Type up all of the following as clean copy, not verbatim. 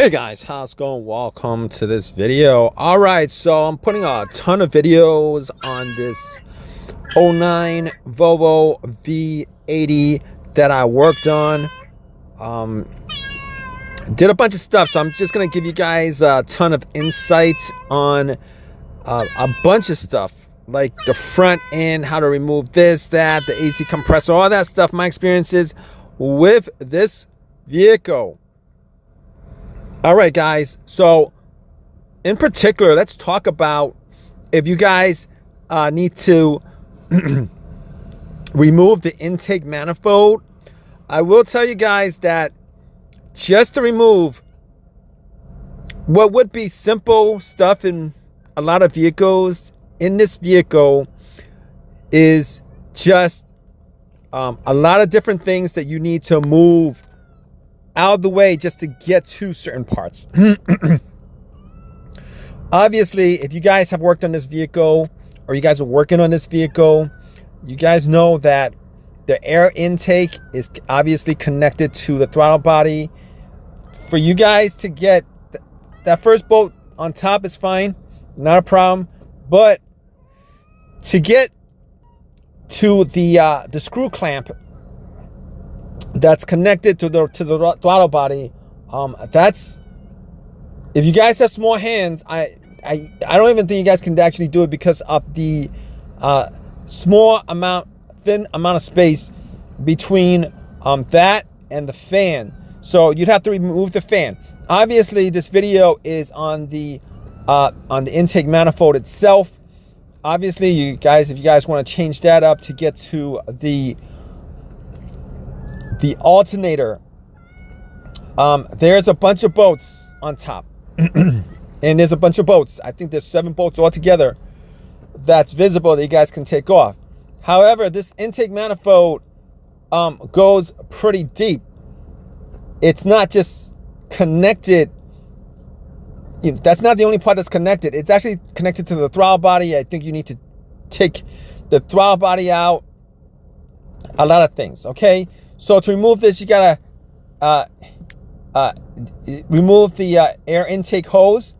Hey guys, how's it going? Welcome to this video. All right, so I'm putting a ton of videos on this '09 Volvo V80 that I worked on. Did a bunch of stuff, so I'm just gonna give you guys a ton of insight on a bunch of stuff, like the front end, how to remove this, that, the AC compressor, all that stuff, my experiences with this vehicle. All right, guys, so in particular, let's talk about if you guys need to remove the intake manifold. I will tell you guys that just to remove what would be simple stuff in a lot of vehicles, in this vehicle is just a lot of different things that you need to move out of the way just to get to certain parts. Obviously, if you guys have worked on this vehicle or you guys are working on this vehicle, you guys know that the air intake is obviously connected to the throttle body. For you guys to get that first bolt on top is fine, not a problem, but to get to the screw clamp that's connected to the throttle body, that's, if you guys have small hands, I don't even think you guys can actually do it because of the thin amount of space between that and the fan. So you'd have to remove the fan. Obviously, this video is on the intake manifold itself. Obviously, you guys, if you guys want to change that up to get to the alternator, there's a bunch of bolts on top. And there's a bunch of bolts. I think there's 7 bolts altogether that's visible that you guys can take off. However, this intake manifold goes pretty deep. It's not just connected. That's not the only part that's connected. It's actually connected to the throttle body. I think you need to take the throttle body out. A lot of things, okay? So to remove this, you gotta remove the air intake hose.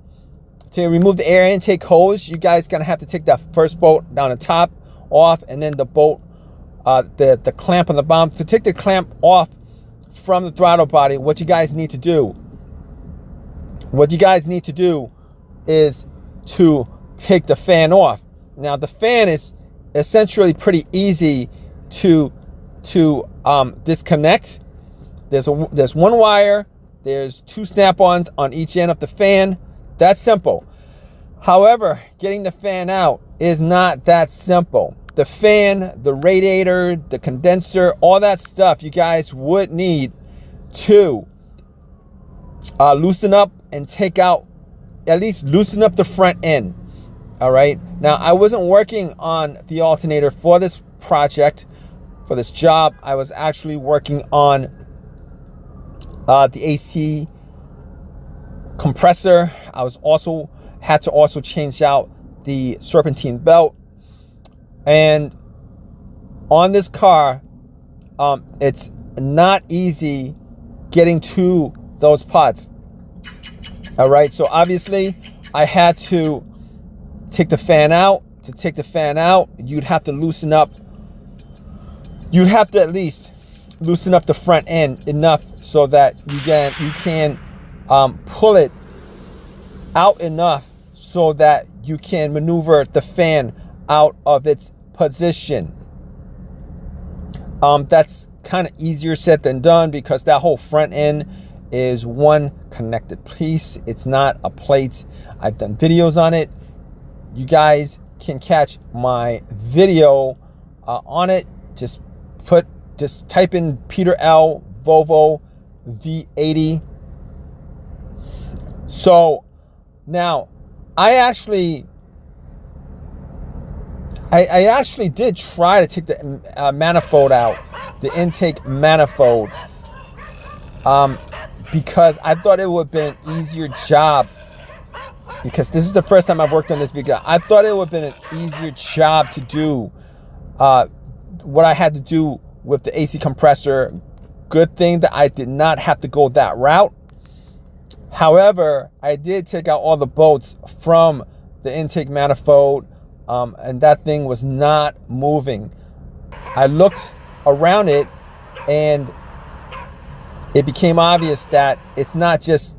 To remove the air intake hose, you guys gonna have to take that first bolt down the top off, and then the bolt, the clamp on the bottom. To take the clamp off from the throttle body, what you guys need to do is to take the fan off. Now the fan is essentially pretty easy to disconnect. There's one wire, there's 2 snap-ons on each end of the fan. That's simple. However, getting the fan out is not that simple. The fan, the radiator, the condenser, all that stuff you guys would need to loosen up and take out, at least loosen up the front end. All right, now I wasn't working on the alternator for this project. For this job, I was actually working on the AC compressor. I was had to change out the serpentine belt. And on this car, it's not easy getting to those pots. All right, so obviously I had to take the fan out. To take the fan out, you'd have to loosen up. You'd have to at least loosen up the front end enough so that you can pull it out enough so that you can maneuver the fan out of its position. That's kind of easier said than done because that whole front end is one connected piece. It's not a plate. I've done videos on it. You guys can catch my video on it. Just type in Peter L. Volvo V80. So now I actually did try to take the manifold out, the intake manifold, because I thought it would have been an easier job, because this is the first time I've worked on this vehicle. I thought it would have been an easier job to do what I had to do with the AC compressor. Good thing that I did not have to go that route. However, I did take out all the bolts from the intake manifold, and that thing was not moving. I looked around it, and it became obvious that it's not just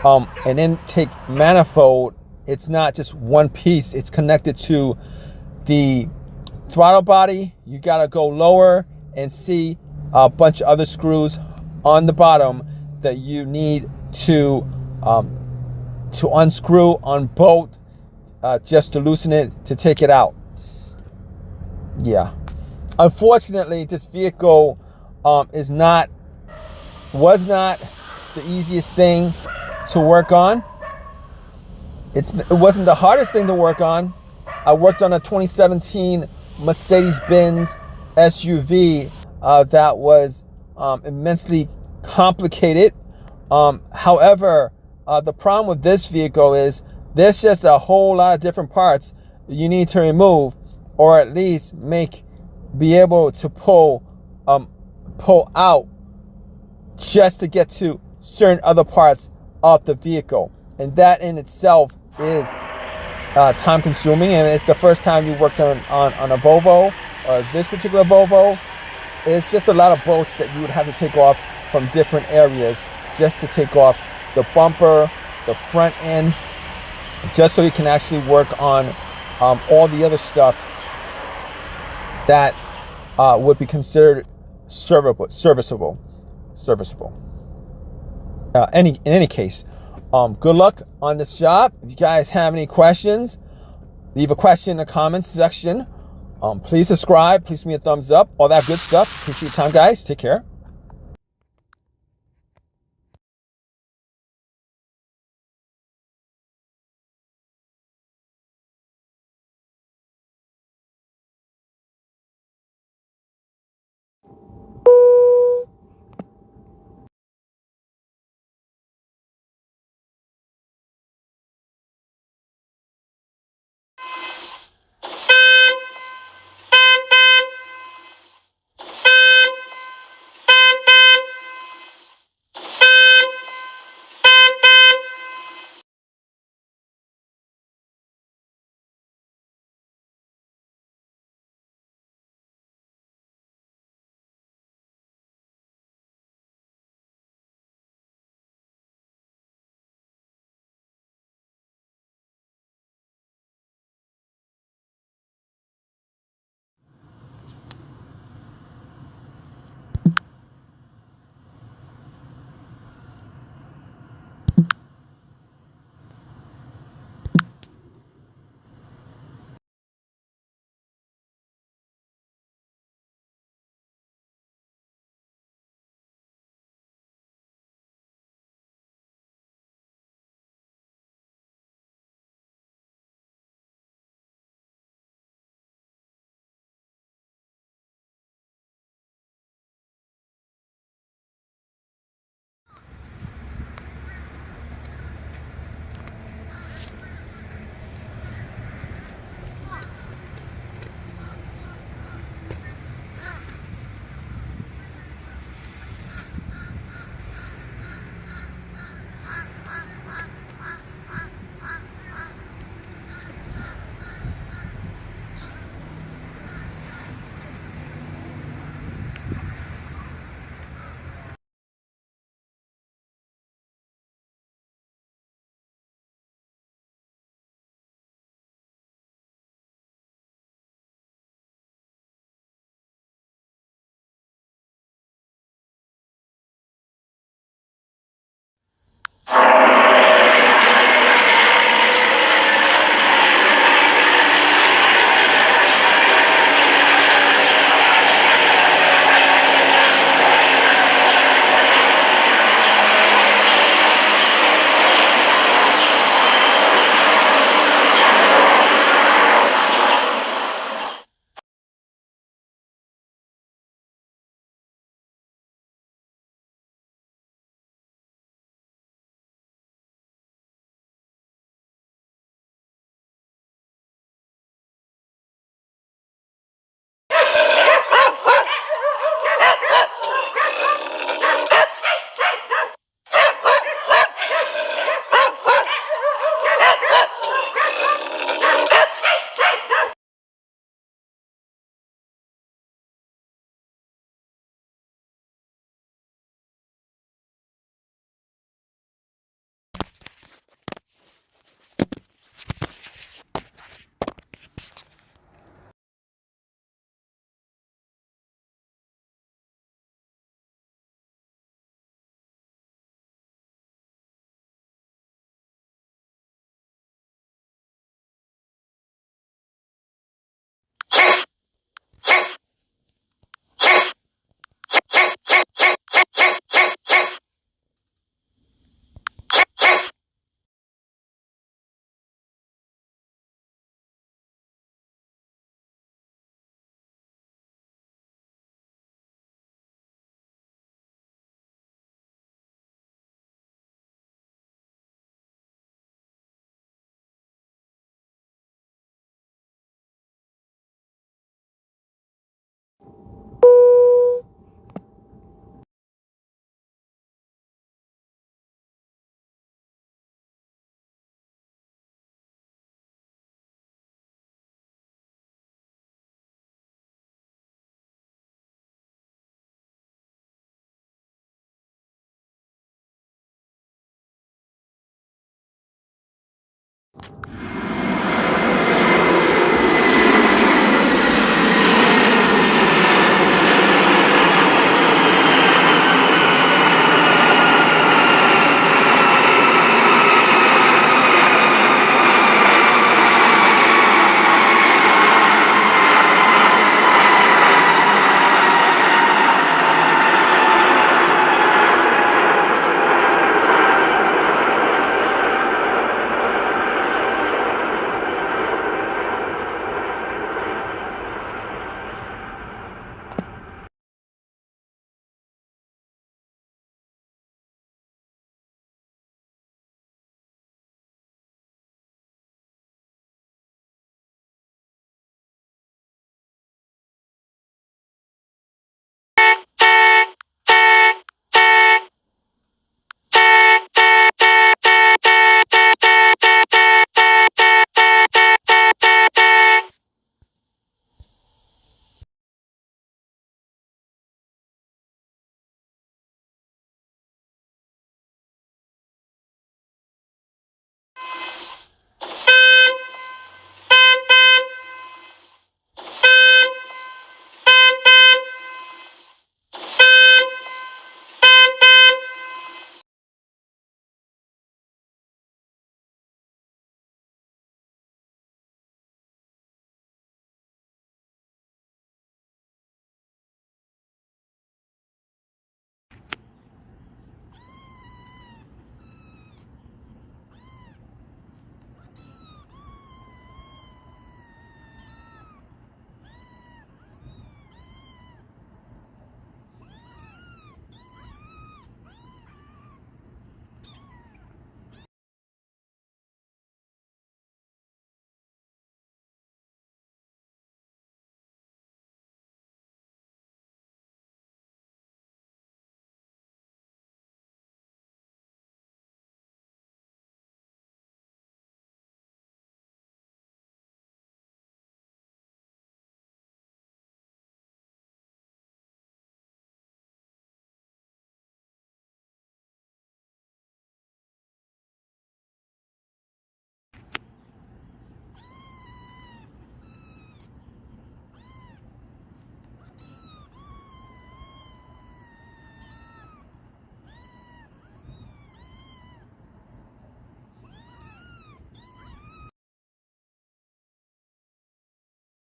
an intake manifold. It's not just one piece. It's connected to the throttle body. You gotta go lower and see a bunch of other screws on the bottom that you need to unscrew, unbolt, just to loosen it, to take it out. Yeah, unfortunately, this vehicle was not the easiest thing to work on. It wasn't the hardest thing to work on. I worked on a 2017 Mercedes-Benz SUV that was immensely complicated. However, the problem with this vehicle is there's just a whole lot of different parts you need to remove, or at least be able to pull out, just to get to certain other parts of the vehicle. And that in itself is time consuming. And it's the first time you worked on a Volvo, or this particular Volvo. It's just a lot of bolts that you would have to take off from different areas just to take off the bumper, the front end, just so you can actually work on all the other stuff that would be considered serviceable. In any case, good luck on this job. If you guys have any questions, leave a question in the comments section. Please subscribe. Please give me a thumbs up. All that good stuff. Appreciate your time, guys. Take care.